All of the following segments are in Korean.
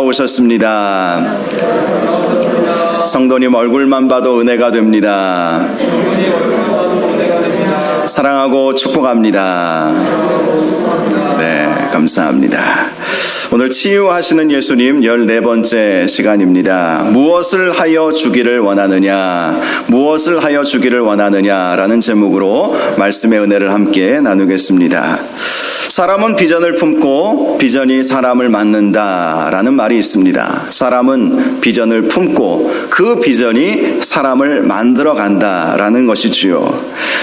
오셨습니다. 성도님 얼굴만 봐도 은혜가 됩니다. 사랑하고 축복합니다. 네, 감사합니다. 오늘 치유하시는 예수님 14번째 시간입니다. 무엇을 하여 주기를 원하느냐, 무엇을 하여 주기를 원하느냐라는 제목으로 말씀의 은혜를 함께 나누겠습니다. 사람은 비전을 품고 비전이 사람을 만든다라는 말이 있습니다. 사람은 비전을 품고 그 비전이 사람을 만들어 간다라는 것이지요.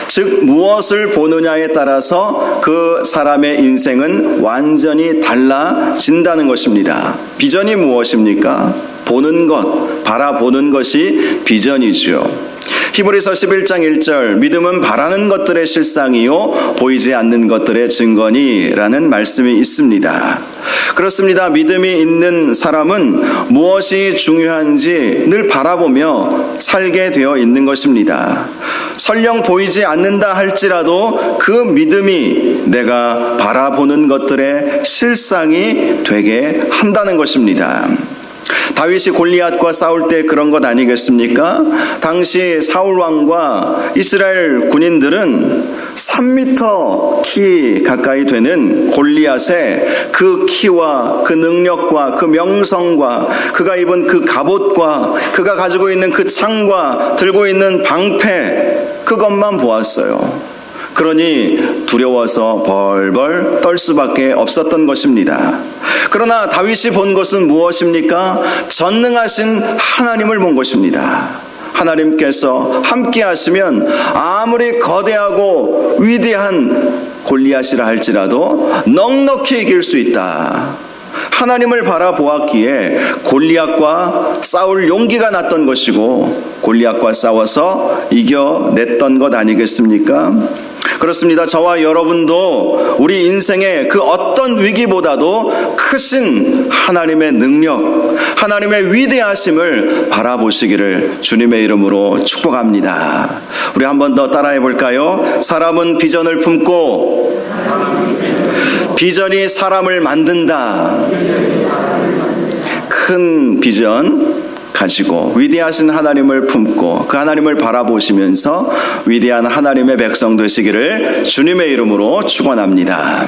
즉 무엇을 보느냐에 따라서 그 사람의 인생은 완전히 달라진다는 것입니다. 비전이 무엇입니까? 보는 것, 바라보는 것이 비전이지요. 히브리서 11장 1절 믿음은 바라는 것들의 실상이요 보이지 않는 것들의 증거니라는 말씀이 있습니다. 그렇습니다. 믿음이 있는 사람은 무엇이 중요한지 늘 바라보며 살게 되어 있는 것입니다. 설령 보이지 않는다 할지라도 그 믿음이 내가 바라보는 것들의 실상이 되게 한다는 것입니다. 다윗이 골리앗과 싸울 때 그런 것 아니겠습니까? 당시 사울 왕과 이스라엘 군인들은 3m 키 가까이 되는 골리앗의 그 키와 그 능력과 그 명성과 그가 입은 그 갑옷과 그가 가지고 있는 그 창과 들고 있는 방패, 그것만 보았어요. 그러니 두려워서 벌벌 떨 수밖에 없었던 것입니다. 그러나 다윗이 본 것은 무엇입니까? 전능하신 하나님을 본 것입니다. 하나님께서 함께 하시면 아무리 거대하고 위대한 골리앗이라 할지라도 넉넉히 이길 수 있다. 하나님을 바라보았기에 골리앗과 싸울 용기가 났던 것이고 골리앗과 싸워서 이겨냈던 것 아니겠습니까? 그렇습니다. 저와 여러분도 우리 인생의 그 어떤 위기보다도 크신 하나님의 능력, 하나님의 위대하심을 바라보시기를 주님의 이름으로 축복합니다. 우리 한 번 더 따라해 볼까요? 사람은 비전을 품고 비전이 사람을 만든다. 큰 비전 가지고 위대하신 하나님을 품고 그 하나님을 바라보시면서 위대한 하나님의 백성 되시기를 주님의 이름으로 축원합니다.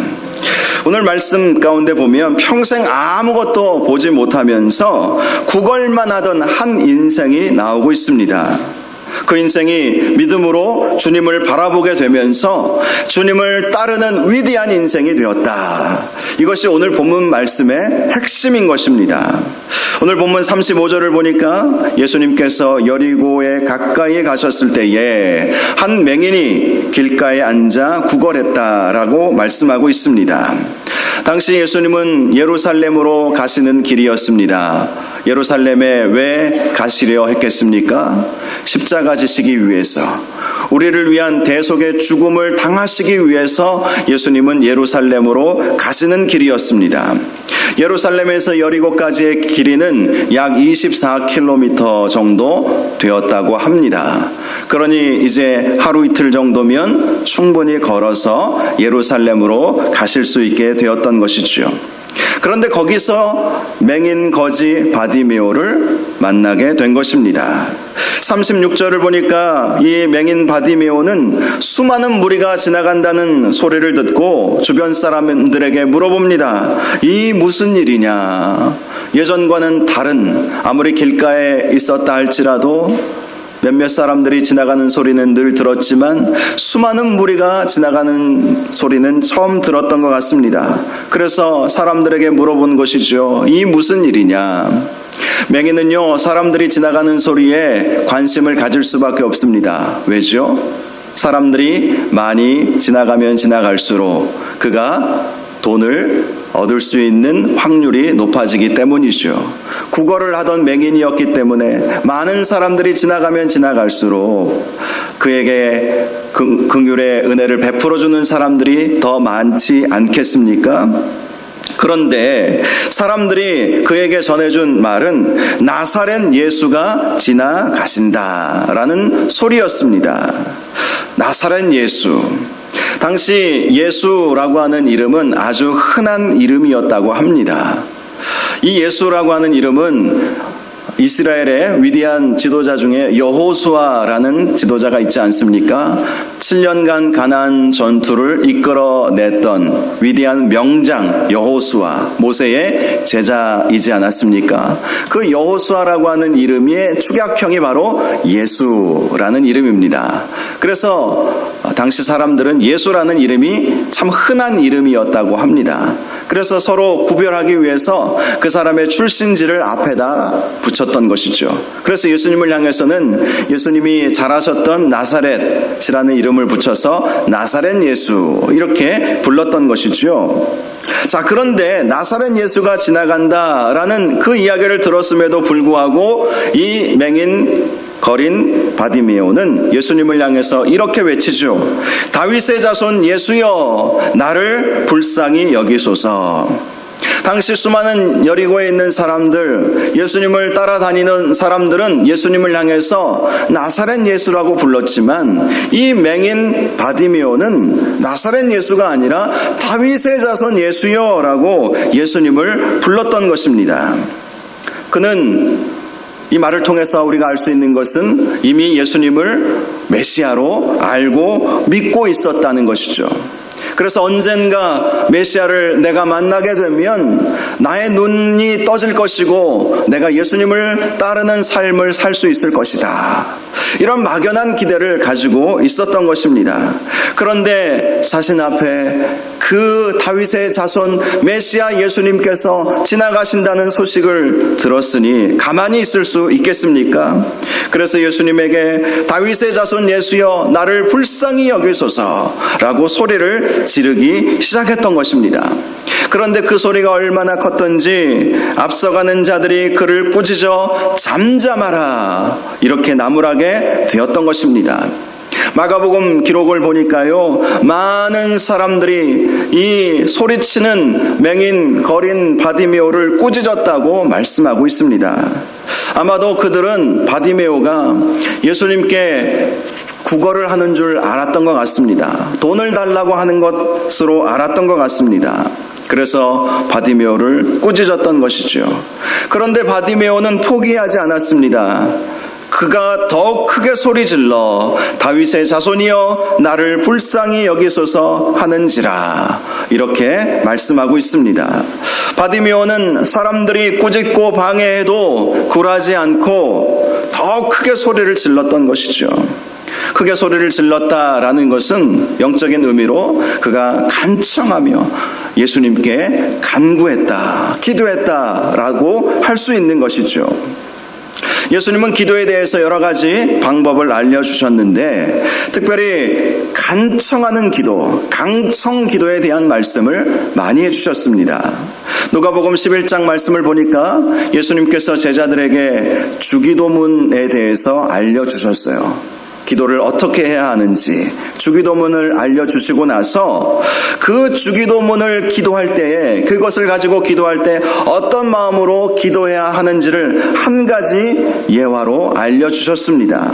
오늘 말씀 가운데 보면 평생 아무것도 보지 못하면서 구걸만 하던 한 인생이 나오고 있습니다. 그 인생이 믿음으로 주님을 바라보게 되면서 주님을 따르는 위대한 인생이 되었다. 이것이 오늘 본문 말씀의 핵심인 것입니다. 오늘 본문 35절을 보니까 예수님께서 여리고에 가까이에 가셨을 때에 한 맹인이 길가에 앉아 구걸했다라고 말씀하고 있습니다. 당시 예수님은 예루살렘으로 가시는 길이었습니다. 예루살렘에 왜 가시려 했겠습니까? 십자가 지시기 위해서, 우리를 위한 대속의 죽음을 당하시기 위해서 예수님은 예루살렘으로 가시는 길이었습니다. 예루살렘에서 여리고까지의 길이는 약 24km 정도 되었다고 합니다. 그러니 이제 하루 이틀 정도면 충분히 걸어서 예루살렘으로 가실 수 있게 되었던 것이지요. 그런데 거기서 맹인 거지 바디메오를 만나게 된 것입니다. 36절을 보니까 이 맹인 바디메오는 수많은 무리가 지나간다는 소리를 듣고 주변 사람들에게 물어봅니다. 이 무슨 일이냐? 예전과는 다른, 아무리 길가에 있었다 할지라도 몇몇 사람들이 지나가는 소리는 늘 들었지만 수많은 무리가 지나가는 소리는 처음 들었던 것 같습니다. 그래서 사람들에게 물어본 것이죠. 이 무슨 일이냐? 맹인은요, 사람들이 지나가는 소리에 관심을 가질 수밖에 없습니다. 왜죠? 사람들이 많이 지나가면 지나갈수록 그가 돈을 얻을 수 있는 확률이 높아지기 때문이죠. 구걸을 하던 맹인이었기 때문에 많은 사람들이 지나가면 지나갈수록 그에게 긍휼의 은혜를 베풀어주는 사람들이 더 많지 않겠습니까? 그런데 사람들이 그에게 전해준 말은 나사렛 예수가 지나가신다라는 소리였습니다. 나사렛 예수. 당시 예수라고 하는 이름은 아주 흔한 이름이었다고 합니다. 이 예수라고 하는 이름은 이스라엘의 위대한 지도자 중에 여호수아라는 지도자가 있지 않습니까? 7년간 가나안 전투를 이끌어냈던 위대한 명장 여호수아, 모세의 제자이지 않았습니까? 그 여호수아라고 하는 이름의 축약형이 바로 예수라는 이름입니다. 그래서 당시 사람들은 예수라는 이름이 참 흔한 이름이었다고 합니다. 그래서 서로 구별하기 위해서 그 사람의 출신지를 앞에다 붙였던 것이죠. 그래서 예수님을 향해서는 예수님이 자라셨던 나사렛이라는 이름을 붙여서 나사렛 예수 이렇게 불렀던 것이죠. 자, 그런데 나사렛 예수가 지나간다라는 그 이야기를 들었음에도 불구하고 이 맹인 거린 바디메오는 예수님을 향해서 이렇게 외치죠. 다윗의 자손 예수여, 나를 불쌍히 여기소서. 당시 수많은 여리고에 있는 사람들, 예수님을 따라다니는 사람들은 예수님을 향해서 나사렛 예수라고 불렀지만 이 맹인 바디메오는 나사렛 예수가 아니라 다윗의 자손 예수여라고 예수님을 불렀던 것입니다. 그는 이 말을 통해서 우리가 알 수 있는 것은 이미 예수님을 메시아로 알고 믿고 있었다는 것이죠. 그래서 언젠가 메시아를 내가 만나게 되면 나의 눈이 떠질 것이고 내가 예수님을 따르는 삶을 살 수 있을 것이다. 이런 막연한 기대를 가지고 있었던 것입니다. 그런데 자신 앞에 그 다윗의 자손 메시아 예수님께서 지나가신다는 소식을 들었으니 가만히 있을 수 있겠습니까? 그래서 예수님에게 다윗의 자손 예수여, 나를 불쌍히 여기소서라고 소리를 지르기 시작했던 것입니다. 그런데 그 소리가 얼마나 컸던지 앞서가는 자들이 그를 꾸짖어 잠잠하라 이렇게 나무라게 되었던 것입니다. 마가복음 기록을 보니까요, 많은 사람들이 이 소리치는 맹인 거린 바디메오를 꾸짖었다고 말씀하고 있습니다. 아마도 그들은 바디메오가 예수님께 구걸을 하는 줄 알았던 것 같습니다. 돈을 달라고 하는 것으로 알았던 것 같습니다. 그래서 바디메오를 꾸짖었던 것이죠. 그런데 바디메오는 포기하지 않았습니다. 그가 더욱 크게 소리질러 다윗의 자손이여, 나를 불쌍히 여기소서 하는지라 이렇게 말씀하고 있습니다. 바디메오는 사람들이 꾸짖고 방해해도 굴하지 않고 더욱 크게 소리를 질렀던 것이죠. 크게 소리를 질렀다라는 것은 영적인 의미로 그가 간청하며 예수님께 간구했다, 기도했다라고 할 수 있는 것이죠. 예수님은 기도에 대해서 여러 가지 방법을 알려주셨는데 특별히 간청하는 기도, 강청 기도에 대한 말씀을 많이 해주셨습니다. 누가복음 11장 말씀을 보니까 예수님께서 제자들에게 주기도문에 대해서 알려주셨어요. 기도를 어떻게 해야 하는지 주기도문을 알려주시고 나서 그 주기도문을 기도할 때에 그것을 가지고 기도할 때 어떤 마음으로 기도해야 하는지를 한 가지 예화로 알려주셨습니다.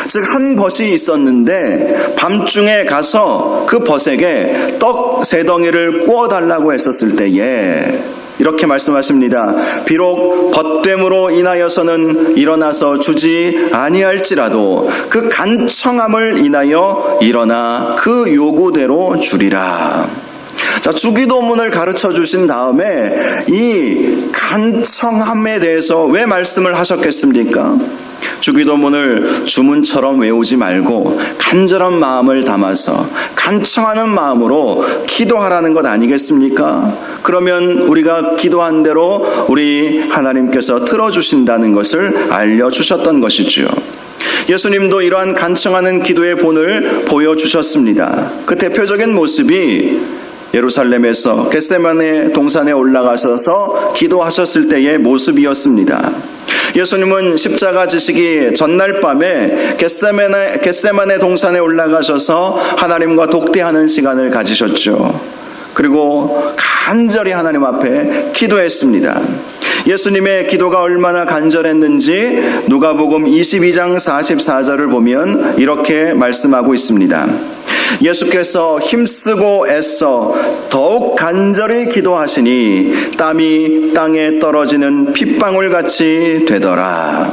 즉 한 벗이 있었는데 밤중에 가서 그 벗에게 떡 3덩이를 구워달라고 했었을 때에 이렇게 말씀하십니다. 비록 벗됨으로 인하여서는 일어나서 주지 아니할지라도 그 간청함을 인하여 일어나 그 요구대로 주리라. 자, 주기도문을 가르쳐 주신 다음에 이 간청함에 대해서 왜 말씀을 하셨겠습니까? 주기도문을 주문처럼 외우지 말고 간절한 마음을 담아서 간청하는 마음으로 기도하라는 것 아니겠습니까? 그러면 우리가 기도한 대로 우리 하나님께서 들어주신다는 것을 알려주셨던 것이죠. 예수님도 이러한 간청하는 기도의 본을 보여주셨습니다. 그 대표적인 모습이 예루살렘에서 겟세마네 동산에 올라가셔서 기도하셨을 때의 모습이었습니다. 예수님은 십자가 지시기 전날 밤에 겟세마네 동산에 올라가셔서 하나님과 독대하는 시간을 가지셨죠. 그리고 간절히 하나님 앞에 기도했습니다. 예수님의 기도가 얼마나 간절했는지 누가복음 22장 44절을 보면 이렇게 말씀하고 있습니다. 예수께서 힘쓰고 애써 더욱 간절히 기도하시니 땀이 땅에 떨어지는 핏방울같이 되더라.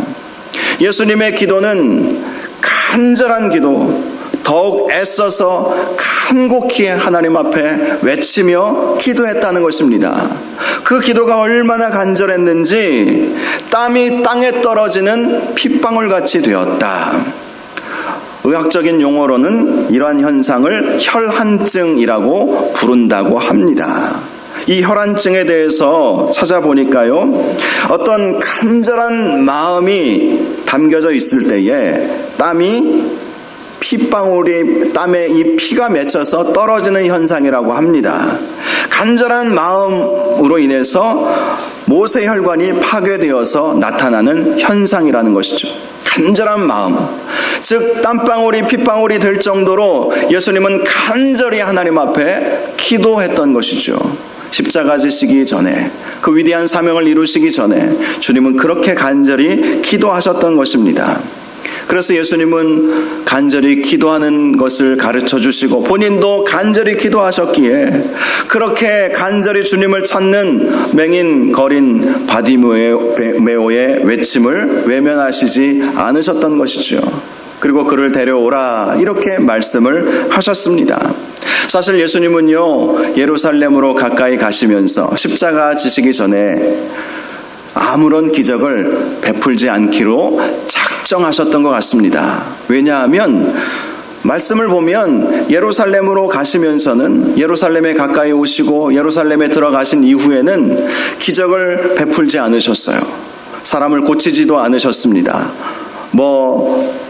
예수님의 기도는 간절한 기도, 더욱 애써서 간곡히 하나님 앞에 외치며 기도했다는 것입니다. 그 기도가 얼마나 간절했는지 땀이 땅에 떨어지는 핏방울같이 되었다. 의학적인 용어로는 이러한 현상을 혈한증이라고 부른다고 합니다. 이 혈한증에 대해서 찾아보니까요, 어떤 간절한 마음이 담겨져 있을 때에 땀에 이 피가 맺혀서 떨어지는 현상이라고 합니다. 간절한 마음으로 인해서 모세혈관이 파괴되어서 나타나는 현상이라는 것이죠. 간절한 마음, 즉 땀방울이 핏방울이 될 정도로 예수님은 간절히 하나님 앞에 기도했던 것이죠. 십자가 지시기 전에, 그 위대한 사명을 이루시기 전에 주님은 그렇게 간절히 기도하셨던 것입니다. 그래서 예수님은 간절히 기도하는 것을 가르쳐 주시고 본인도 간절히 기도하셨기에 그렇게 간절히 주님을 찾는 맹인 거린 바디메오의 외침을 외면하시지 않으셨던 것이죠. 그리고 그를 데려오라 이렇게 말씀을 하셨습니다. 사실 예수님은요, 예루살렘으로 가까이 가시면서 십자가 지시기 전에 아무런 기적을 베풀지 않기로 작정하셨던 것 같습니다. 왜냐하면 말씀을 보면 예루살렘으로 가시면서는 예루살렘에 가까이 오시고 예루살렘에 들어가신 이후에는 기적을 베풀지 않으셨어요. 사람을 고치지도 않으셨습니다.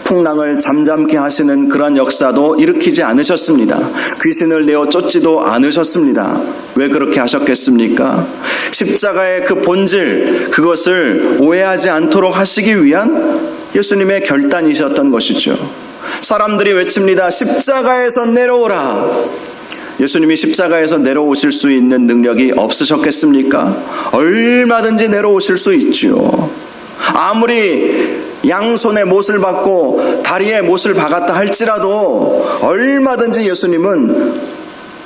풍랑을 잠잠케 하시는 그런 역사도 일으키지 않으셨습니다. 귀신을 내어 쫓지도 않으셨습니다. 왜 그렇게 하셨겠습니까? 십자가의 그 본질, 그것을 오해하지 않도록 하시기 위한 예수님의 결단이셨던 것이죠. 사람들이 외칩니다. 십자가에서 내려오라. 예수님이 십자가에서 내려오실 수 있는 능력이 없으셨겠습니까? 얼마든지 내려오실 수 있죠. 아무리 양손에 못을 박고 다리에 못을 박았다 할지라도 얼마든지 예수님은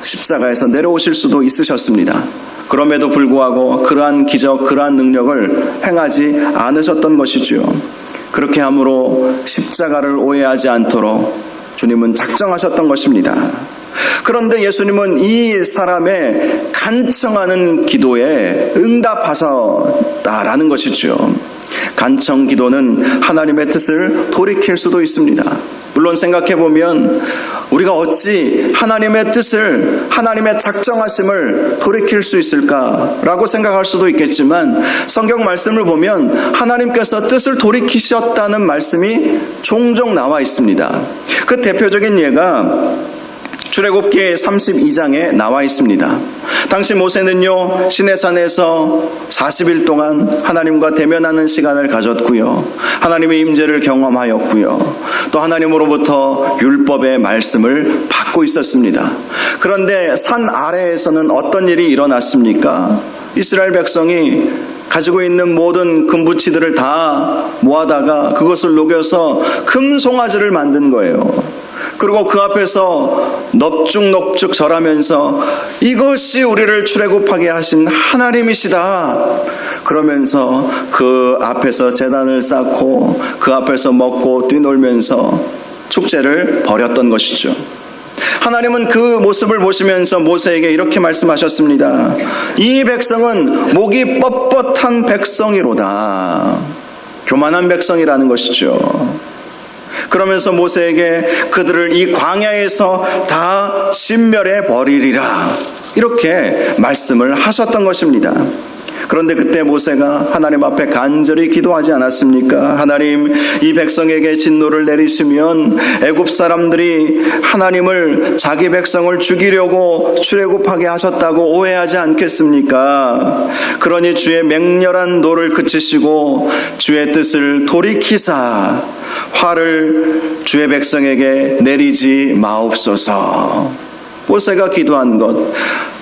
십자가에서 내려오실 수도 있으셨습니다. 그럼에도 불구하고 그러한 기적, 그러한 능력을 행하지 않으셨던 것이죠. 그렇게 함으로 십자가를 오해하지 않도록 주님은 작정하셨던 것입니다. 그런데 예수님은 이 사람의 간청하는 기도에 응답하셨다라는 것이죠. 간청 기도는 하나님의 뜻을 돌이킬 수도 있습니다. 물론 생각해보면 우리가 어찌 하나님의 뜻을, 하나님의 작정하심을 돌이킬 수 있을까라고 생각할 수도 있겠지만 성경 말씀을 보면 하나님께서 뜻을 돌이키셨다는 말씀이 종종 나와 있습니다. 그 대표적인 예가 출애굽기 32장에 나와 있습니다. 당시 모세는요, 시내산에서 40일 동안 하나님과 대면하는 시간을 가졌고요. 하나님의 임재를 경험하였고요. 또 하나님으로부터 율법의 말씀을 받고 있었습니다. 그런데 산 아래에서는 어떤 일이 일어났습니까? 이스라엘 백성이 가지고 있는 모든 금부치들을 다 모아다가 그것을 녹여서 금송아지를 만든 거예요. 그리고 그 앞에서 넙죽넙죽 절하면서 이것이 우리를 출애굽하게 하신 하나님이시다. 그러면서 그 앞에서 제단을 쌓고 그 앞에서 먹고 뛰놀면서 축제를 벌였던 것이죠. 하나님은 그 모습을 보시면서 모세에게 이렇게 말씀하셨습니다. 이 백성은 목이 뻣뻣한 백성이로다. 교만한 백성이라는 것이죠. 그러면서 모세에게 그들을 이 광야에서 다 진멸해 버리리라 이렇게 말씀을 하셨던 것입니다. 그런데 그때 모세가 하나님 앞에 간절히 기도하지 않았습니까? 하나님, 이 백성에게 진노를 내리시면 애굽 사람들이 하나님을, 자기 백성을 죽이려고 출애굽하게 하셨다고 오해하지 않겠습니까? 그러니 주의 맹렬한 노를 그치시고 주의 뜻을 돌이키사 화를 주의 백성에게 내리지 마옵소서. 모세가 기도한 것,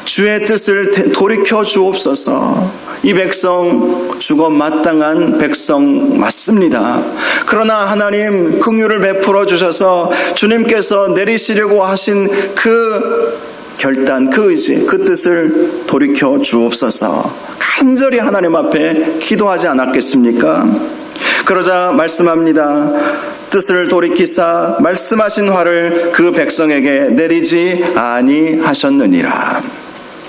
주의 뜻을 돌이켜 주옵소서. 이 백성 죽어 마땅한 백성 맞습니다. 그러나 하나님 긍휼을 베풀어 주셔서 주님께서 내리시려고 하신 그 결단, 그 의지, 그 뜻을 돌이켜 주옵소서. 간절히 하나님 앞에 기도하지 않았겠습니까? 그러자 말씀합니다. 뜻을 돌이키사 말씀하신 화를 그 백성에게 내리지 아니하셨느니라.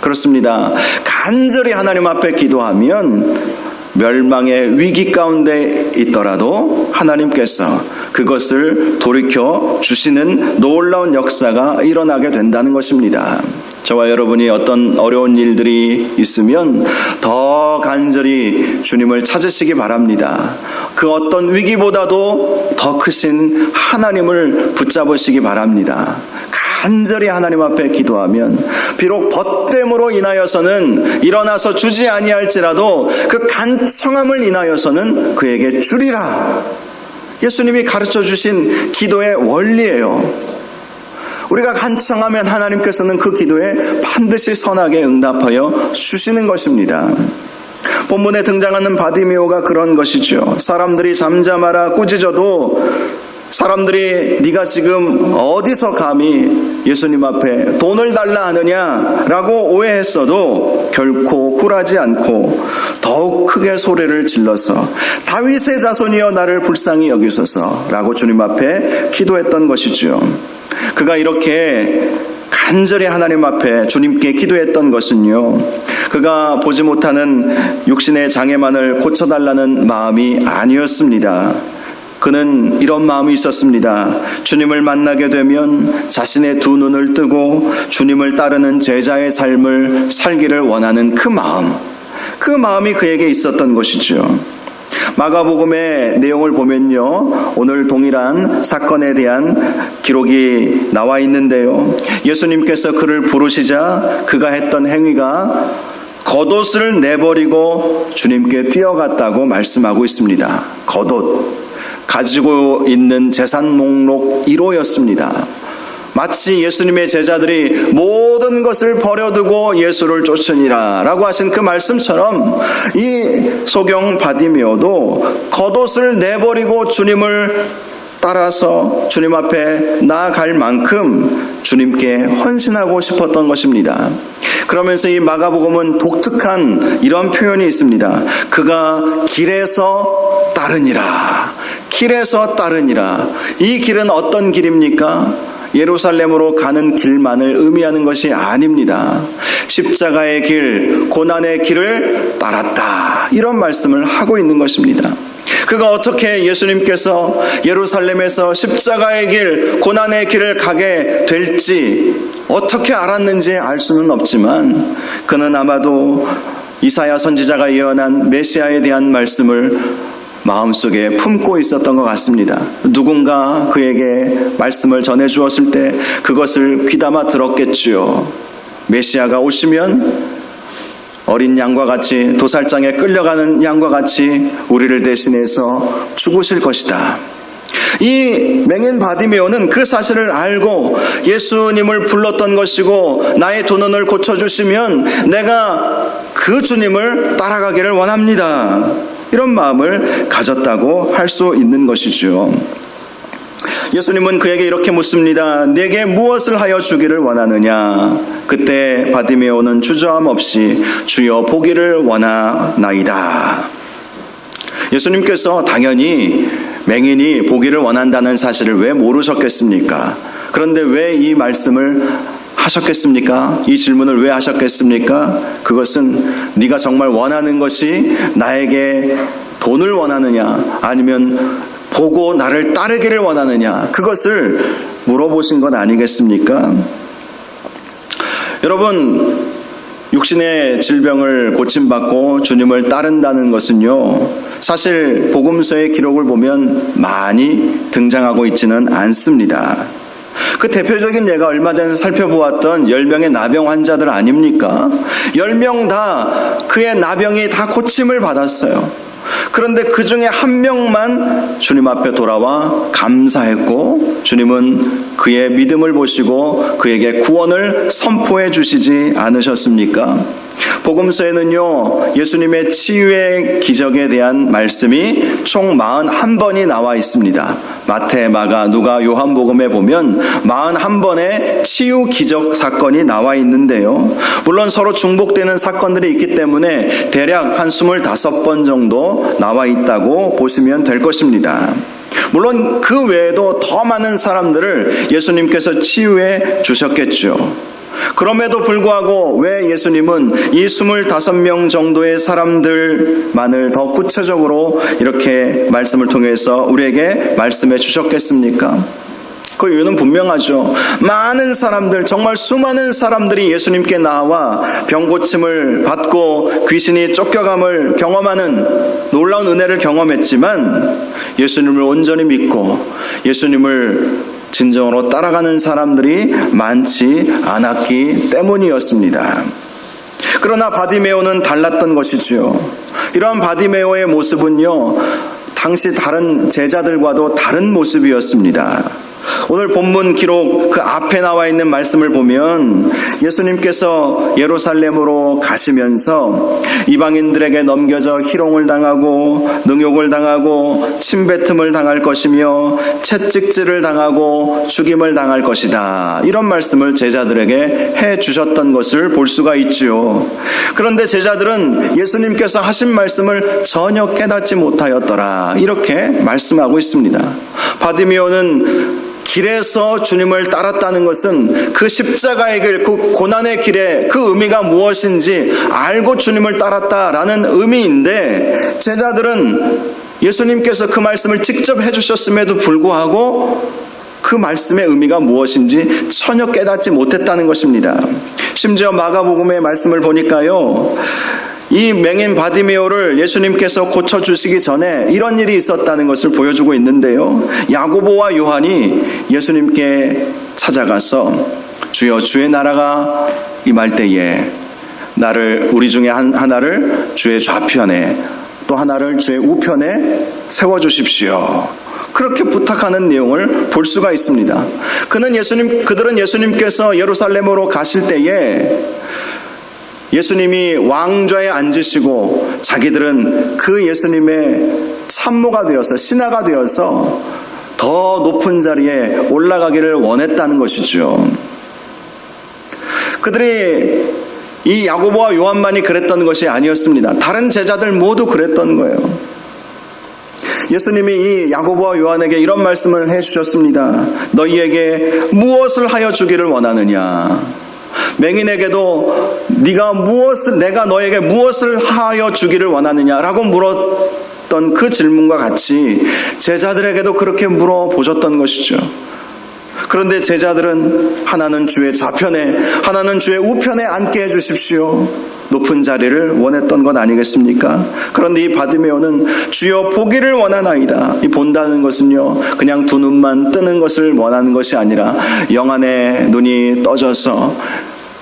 그렇습니다. 간절히 하나님 앞에 기도하면 멸망의 위기 가운데 있더라도 하나님께서 그것을 돌이켜 주시는 놀라운 역사가 일어나게 된다는 것입니다. 저와 여러분이 어떤 어려운 일들이 있으면 더 간절히 주님을 찾으시기 바랍니다. 그 어떤 위기보다도 더 크신 하나님을 붙잡으시기 바랍니다. 간절히 하나님 앞에 기도하면 비록 벗됨으로 인하여서는 일어나서 주지 아니할지라도 그 간청함을 인하여서는 그에게 주리라. 예수님이 가르쳐 주신 기도의 원리예요. 우리가 간청하면 하나님께서는 그 기도에 반드시 선하게 응답하여 주시는 것입니다. 본문에 등장하는 바디메오가 그런 것이죠. 사람들이 잠잠하라 꾸짖어도 사람들이 네가 지금 어디서 감히 예수님 앞에 돈을 달라 하느냐라고 오해했어도 결코 굴하지 않고 더욱 크게 소리를 질러서 다윗의 자손이여 나를 불쌍히 여기소서라고 주님 앞에 기도했던 것이죠. 그가 이렇게 간절히 하나님 앞에 주님께 기도했던 것은요, 그가 보지 못하는 육신의 장애만을 고쳐달라는 마음이 아니었습니다. 그는 이런 마음이 있었습니다. 주님을 만나게 되면 자신의 두 눈을 뜨고 주님을 따르는 제자의 삶을 살기를 원하는 그 마음이 그에게 있었던 것이죠. 마가복음의 내용을 보면요, 오늘 동일한 사건에 대한 기록이 나와 있는데요, 예수님께서 그를 부르시자 그가 했던 행위가 겉옷을 내버리고 주님께 뛰어갔다고 말씀하고 있습니다. 겉옷, 가지고 있는 재산 목록 1호였습니다. 마치 예수님의 제자들이 모든 것을 버려두고 예수를 쫓으니라 라고 하신 그 말씀처럼 이 소경 바디메오도 겉옷을 내버리고 주님을 따라서 주님 앞에 나아갈 만큼 주님께 헌신하고 싶었던 것입니다. 그러면서 이 마가복음은 독특한 이런 표현이 있습니다. 그가 길에서 따르니라. 길에서 따르니라. 이 길은 어떤 길입니까? 예루살렘으로 가는 길만을 의미하는 것이 아닙니다. 십자가의 길, 고난의 길을 따랐다. 이런 말씀을 하고 있는 것입니다. 그가 어떻게 예수님께서 예루살렘에서 십자가의 길, 고난의 길을 가게 될지 어떻게 알았는지 알 수는 없지만 그는 아마도 이사야 선지자가 예언한 메시아에 대한 말씀을 마음속에 품고 있었던 것 같습니다. 누군가 그에게 말씀을 전해 주었을 때 그것을 귀담아 들었겠지요. 메시아가 오시면 어린 양과 같이, 도살장에 끌려가는 양과 같이 우리를 대신해서 죽으실 것이다. 이 맹인 바디메오는 그 사실을 알고 예수님을 불렀던 것이고, 나의 두 눈을 고쳐주시면 내가 그 주님을 따라가기를 원합니다. 이런 마음을 가졌다고 할 수 있는 것이죠. 예수님은 그에게 이렇게 묻습니다. 내게 무엇을 하여 주기를 원하느냐? 그때 바디메오는 주저함 없이 주여 보기를 원하나이다. 예수님께서 당연히 맹인이 보기를 원한다는 사실을 왜 모르셨겠습니까? 그런데 왜 이 말씀을 하셨겠습니까? 이 질문을 왜 하셨겠습니까? 그것은 네가 정말 원하는 것이 나에게 돈을 원하느냐, 아니면 보고 나를 따르기를 원하느냐, 그것을 물어보신 건 아니겠습니까? 여러분, 육신의 질병을 고침받고 주님을 따른다는 것은요, 사실 복음서의 기록을 보면 많이 등장하고 있지는 않습니다. 그 대표적인 예가 얼마 전에 살펴보았던 10명의 나병 환자들 아닙니까? 10명 다 그의 나병이 다 고침을 받았어요. 그런데 그 중에 한 명만 주님 앞에 돌아와 감사했고, 주님은 그의 믿음을 보시고 그에게 구원을 선포해 주시지 않으셨습니까? 복음서에는요, 예수님의 치유의 기적에 대한 말씀이 총 41번이 나와 있습니다. 마태, 마가, 누가, 요한복음에 보면 41번의 치유 기적 사건이 나와 있는데요. 물론 서로 중복되는 사건들이 있기 때문에 대략 한 25번 정도 나와 있다고 보시면 될 것입니다. 물론 그 외에도 더 많은 사람들을 예수님께서 치유해 주셨겠죠. 그럼에도 불구하고 왜 예수님은 이 25명 정도의 사람들만을 더 구체적으로 이렇게 말씀을 통해서 우리에게 말씀해 주셨겠습니까? 그 이유는 분명하죠. 많은 사람들, 정말 수많은 사람들이 예수님께 나와 병고침을 받고 귀신이 쫓겨감을 경험하는 놀라운 은혜를 경험했지만 예수님을 온전히 믿고 예수님을 진정으로 따라가는 사람들이 많지 않았기 때문이었습니다. 그러나 바디메오는 달랐던 것이지요. 이러한 바디메오의 모습은요, 당시 다른 제자들과도 다른 모습이었습니다. 오늘 본문 기록 그 앞에 나와 있는 말씀을 보면 예수님께서 예루살렘으로 가시면서 이방인들에게 넘겨져 희롱을 당하고 능욕을 당하고 침뱉음을 당할 것이며 채찍질을 당하고 죽임을 당할 것이다. 이런 말씀을 제자들에게 해 주셨던 것을 볼 수가 있지요. 그런데 제자들은 예수님께서 하신 말씀을 전혀 깨닫지 못하였더라. 이렇게 말씀하고 있습니다. 바디메오는 길에서 주님을 따랐다는 것은 그 십자가의 길, 그 고난의 길에 그 의미가 무엇인지 알고 주님을 따랐다라는 의미인데, 제자들은 예수님께서 그 말씀을 직접 해주셨음에도 불구하고 그 말씀의 의미가 무엇인지 전혀 깨닫지 못했다는 것입니다. 심지어 마가복음의 말씀을 보니까요, 이 맹인 바디메오를 예수님께서 고쳐주시기 전에 이런 일이 있었다는 것을 보여주고 있는데요. 야고보와 요한이 예수님께 찾아가서 주여, 주의 나라가 임할 때에 우리 중에 하나를 주의 좌편에 또 하나를 주의 우편에 세워주십시오. 그렇게 부탁하는 내용을 볼 수가 있습니다. 그들은 예수님께서 예루살렘으로 가실 때에 예수님이 왕좌에 앉으시고 자기들은 그 예수님의 참모가 되어서, 신하가 되어서 더 높은 자리에 올라가기를 원했다는 것이죠. 그들이 이 야고보와 요한만이 그랬던 것이 아니었습니다. 다른 제자들 모두 그랬던 거예요. 예수님이 이 야고보와 요한에게 이런 말씀을 해주셨습니다. 너희에게 무엇을 하여 주기를 원하느냐? 맹인에게도 내가 너에게 무엇을 하여 주기를 원하느냐라고 물었던 그 질문과 같이 제자들에게도 그렇게 물어보셨던 것이죠. 그런데 제자들은 하나는 주의 좌편에, 하나는 주의 우편에 앉게 해주십시오. 높은 자리를 원했던 것 아니겠습니까? 그런데 이 바디메오는 주여 보기를 원하나이다. 이 본다는 것은요, 그냥 두 눈만 뜨는 것을 원하는 것이 아니라 영안의 눈이 떠져서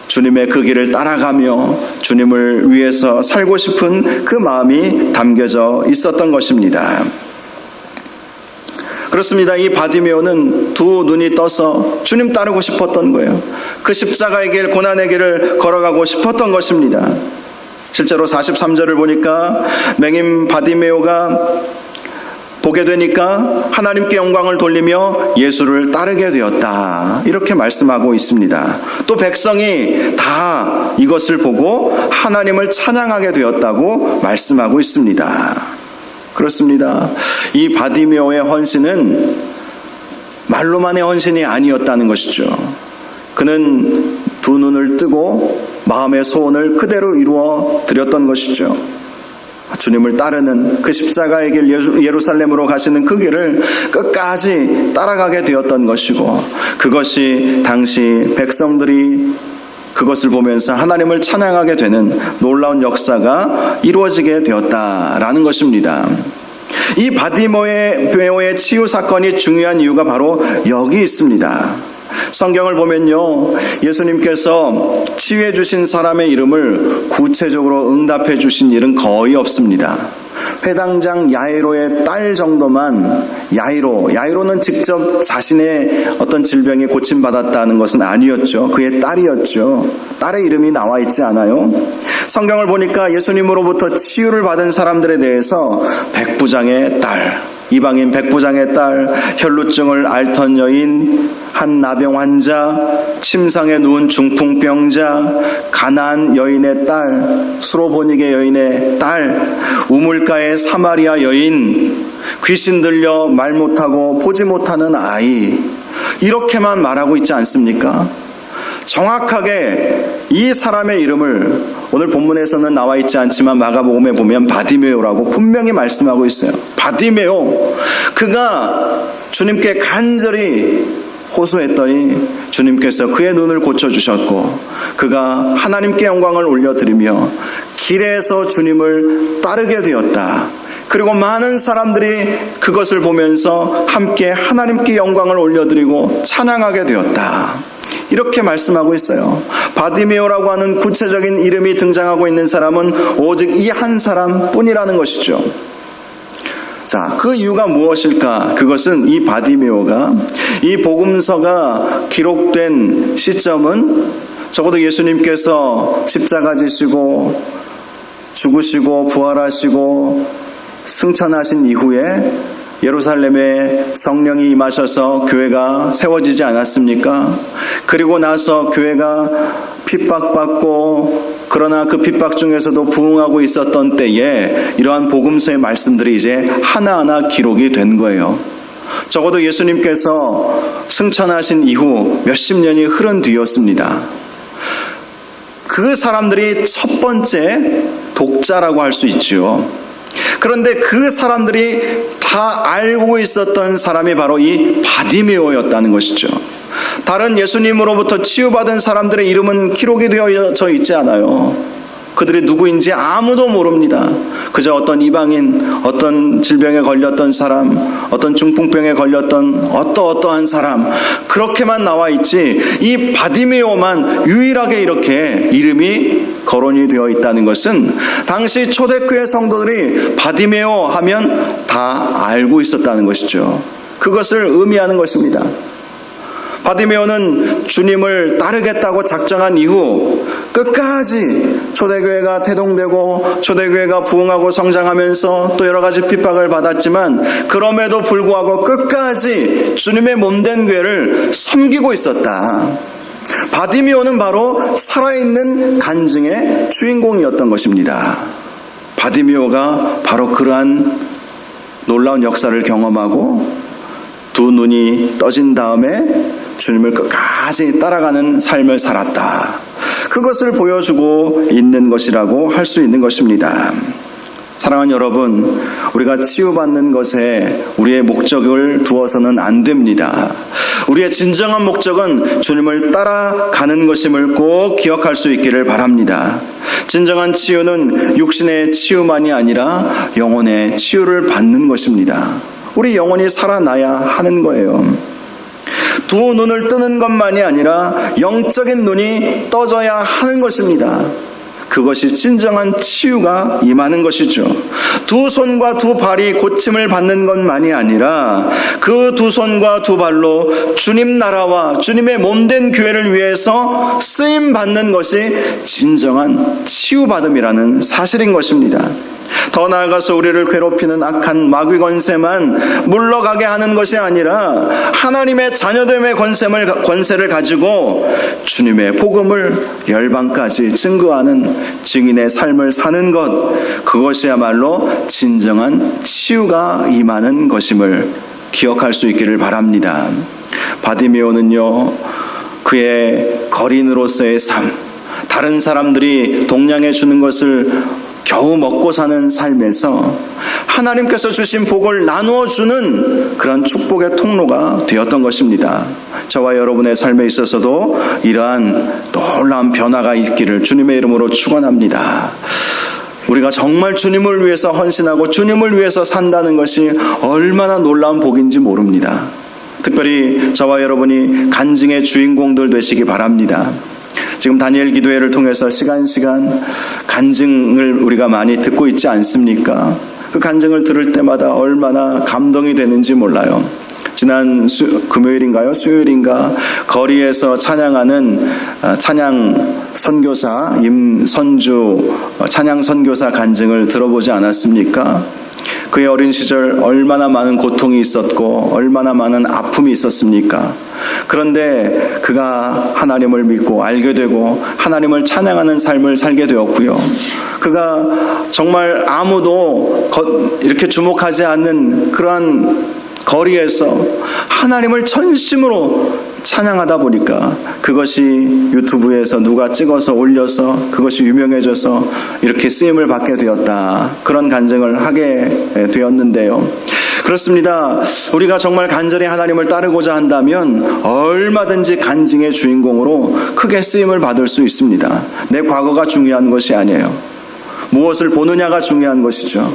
주님의 그 길을 따라가며 주님을 위해서 살고 싶은 그 마음이 담겨져 있었던 것입니다. 그렇습니다. 이 바디메오는 두 눈이 떠서 주님 따르고 싶었던 거예요. 그 십자가의 길, 고난의 길을 걸어가고 싶었던 것입니다. 실제로 43절을 보니까 맹인 바디메오가 보게 되니까 하나님께 영광을 돌리며 예수를 따르게 되었다. 이렇게 말씀하고 있습니다. 또 백성이 다 이것을 보고 하나님을 찬양하게 되었다고 말씀하고 있습니다. 그렇습니다. 이 바디메오의 헌신은 말로만의 헌신이 아니었다는 것이죠. 그는 두 눈을 뜨고 마음의 소원을 그대로 이루어 드렸던 것이죠. 주님을 따르는 그 십자가의 길, 예루살렘으로 가시는 그 길을 끝까지 따라가게 되었던 것이고, 그것이 당시 백성들이 그것을 보면서 하나님을 찬양하게 되는 놀라운 역사가 이루어지게 되었다라는 것입니다. 이 바디메오의 치유 사건이 중요한 이유가 바로 여기 있습니다. 성경을 보면요, 예수님께서 치유해 주신 사람의 이름을 구체적으로 응답해 주신 일은 거의 없습니다. 회당장 야이로의 딸 정도만 야이로는 직접 자신의 어떤 질병이 고침받았다는 것은 아니었죠. 그의 딸이었죠. 딸의 이름이 나와 있지 않아요? 성경을 보니까 예수님으로부터 치유를 받은 사람들에 대해서 백부장의 딸, 이방인 백부장의 딸, 혈루증을 앓던 여인, 한 나병 환자, 침상에 누운 중풍병자, 가나안 여인의 딸, 수로보니게 여인의 딸, 우물가의 사마리아 여인, 귀신 들려 말 못하고 보지 못하는 아이, 이렇게만 말하고 있지 않습니까? 정확하게 이 사람의 이름을 오늘 본문에서는 나와 있지 않지만 마가복음에 보면 바디메오라고 분명히 말씀하고 있어요. 바디메오, 그가 주님께 간절히 호소했더니 주님께서 그의 눈을 고쳐주셨고 그가 하나님께 영광을 올려드리며 길에서 주님을 따르게 되었다. 그리고 많은 사람들이 그것을 보면서 함께 하나님께 영광을 올려드리고 찬양하게 되었다. 이렇게 말씀하고 있어요. 바디메오라고 하는 구체적인 이름이 등장하고 있는 사람은 오직 이 한 사람뿐이라는 것이죠. 자, 그 이유가 무엇일까? 그것은 이 바디메오가, 이 복음서가 기록된 시점은 적어도 예수님께서 십자가 지시고 죽으시고 부활하시고 승천하신 이후에 예루살렘에 성령이 임하셔서 교회가 세워지지 않았습니까? 그리고 나서 교회가 핍박받고, 그러나 그 핍박 중에서도 부흥하고 있었던 때에 이러한 복음서의 말씀들이 이제 하나하나 기록이 된 거예요. 적어도 예수님께서 승천하신 이후 몇십 년이 흐른 뒤였습니다. 그 사람들이 첫 번째 독자라고 할 수 있죠. 그런데 그 사람들이 다 알고 있었던 사람이 바로 이 바디메오였다는 것이죠. 다른 예수님으로부터 치유받은 사람들의 이름은 기록이 되어져 있지 않아요. 그들이 누구인지 아무도 모릅니다. 그저 어떤 이방인, 어떤 질병에 걸렸던 사람, 어떤 중풍병에 걸렸던 어떠한 사람, 그렇게만 나와 있지 이 바디메오만 유일하게 이렇게 이름이 거론이 되어 있다는 것은 당시 초대교회 성도들이 바디메오 하면 다 알고 있었다는 것이죠. 그것을 의미하는 것입니다. 바디메오는 주님을 따르겠다고 작정한 이후 끝까지 초대교회가 태동되고 초대교회가 부흥하고 성장하면서 또 여러 가지 핍박을 받았지만 그럼에도 불구하고 끝까지 주님의 몸된 교회를 섬기고 있었다. 바디메오는 바로 살아있는 간증의 주인공이었던 것입니다. 바디메오가 바로 그러한 놀라운 역사를 경험하고 두 눈이 떠진 다음에 주님을 끝까지 따라가는 삶을 살았다. 그것을 보여주고 있는 것이라고 할 수 있는 것입니다. 사랑하는 여러분, 우리가 치유받는 것에 우리의 목적을 두어서는 안 됩니다. 우리의 진정한 목적은 주님을 따라가는 것임을 꼭 기억할 수 있기를 바랍니다. 진정한 치유는 육신의 치유만이 아니라 영혼의 치유를 받는 것입니다. 우리 영혼이 살아나야 하는 거예요. 두 눈을 뜨는 것만이 아니라 영적인 눈이 떠져야 하는 것입니다. 그것이 진정한 치유가 임하는 것이죠. 두 손과 두 발이 고침을 받는 것만이 아니라 그 두 손과 두 발로 주님 나라와 주님의 몸된 교회를 위해서 쓰임 받는 것이 진정한 치유받음이라는 사실인 것입니다. 더 나아가서 우리를 괴롭히는 악한 마귀 권세만 물러가게 하는 것이 아니라 하나님의 자녀됨의 권세를 가지고 주님의 복음을 열방까지 증거하는 증인의 삶을 사는 것, 그것이야말로 진정한 치유가 임하는 것임을 기억할 수 있기를 바랍니다. 바디메오는요, 그의 거린으로서의 삶, 다른 사람들이 동냥해 주는 것을 겨우 먹고 사는 삶에서 하나님께서 주신 복을 나누어 주는 그런 축복의 통로가 되었던 것입니다. 저와 여러분의 삶에 있어서도 이러한 놀라운 변화가 있기를 주님의 이름으로 축원합니다. 우리가 정말 주님을 위해서 헌신하고 주님을 위해서 산다는 것이 얼마나 놀라운 복인지 모릅니다. 특별히 저와 여러분이 간증의 주인공들 되시기 바랍니다. 지금 다니엘 기도회를 통해서 시간 간증을 우리가 많이 듣고 있지 않습니까? 그 간증을 들을 때마다 얼마나 감동이 되는지 몰라요. 지난 금요일인가요? 수요일인가? 거리에서 찬양하는 찬양 선교사 임선주 찬양 선교사 간증을 들어보지 않았습니까? 그의 어린 시절 얼마나 많은 고통이 있었고 얼마나 많은 아픔이 있었습니까? 그런데 그가 하나님을 믿고 알게 되고 하나님을 찬양하는 삶을 살게 되었고요. 그가 정말 아무도 이렇게 주목하지 않는 그러한 거리에서 하나님을 전심으로 찬양하다 보니까 그것이 유튜브에서 누가 찍어서 올려서 그것이 유명해져서 이렇게 쓰임을 받게 되었다. 그런 간증을 하게 되었는데요. 그렇습니다. 우리가 정말 간절히 하나님을 따르고자 한다면 얼마든지 간증의 주인공으로 크게 쓰임을 받을 수 있습니다. 내 과거가 중요한 것이 아니에요. 무엇을 보느냐가 중요한 것이죠.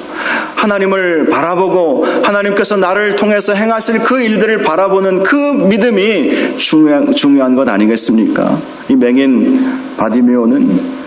하나님을 바라보고 하나님께서 나를 통해서 행하실 그 일들을 바라보는 그 믿음이 중요한 것 아니겠습니까? 이 맹인 바디메오는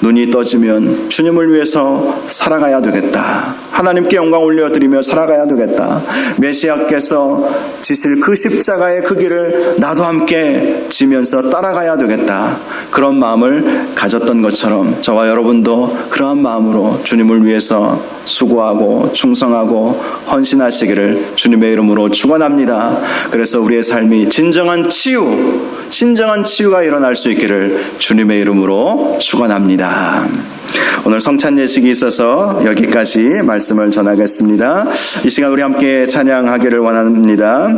눈이 떠지면 주님을 위해서 살아가야 되겠다. 하나님께 영광 올려드리며 살아가야 되겠다. 메시아께서 지실 그 십자가의 그 길을 나도 함께 지면서 따라가야 되겠다. 그런 마음을 가졌던 것처럼 저와 여러분도 그러한 마음으로 주님을 위해서 수고하고 충성하고 헌신하시기를 주님의 이름으로 축원합니다. 그래서 우리의 삶이 진정한 치유가 일어날 수 있기를 주님의 이름으로 축원합니다. 오늘 성찬 예식이 있어서 여기까지 말씀을 전하겠습니다. 이 시간 우리 함께 찬양하기를 원합니다.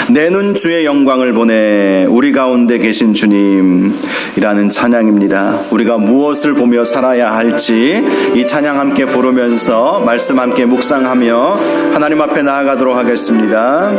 내 눈 주의 영광을 보내 우리 가운데 계신 주님이라는 찬양입니다. 우리가 무엇을 보며 살아야 할지 이 찬양 함께 부르면서 말씀 함께 묵상하며 하나님 앞에 나아가도록 하겠습니다.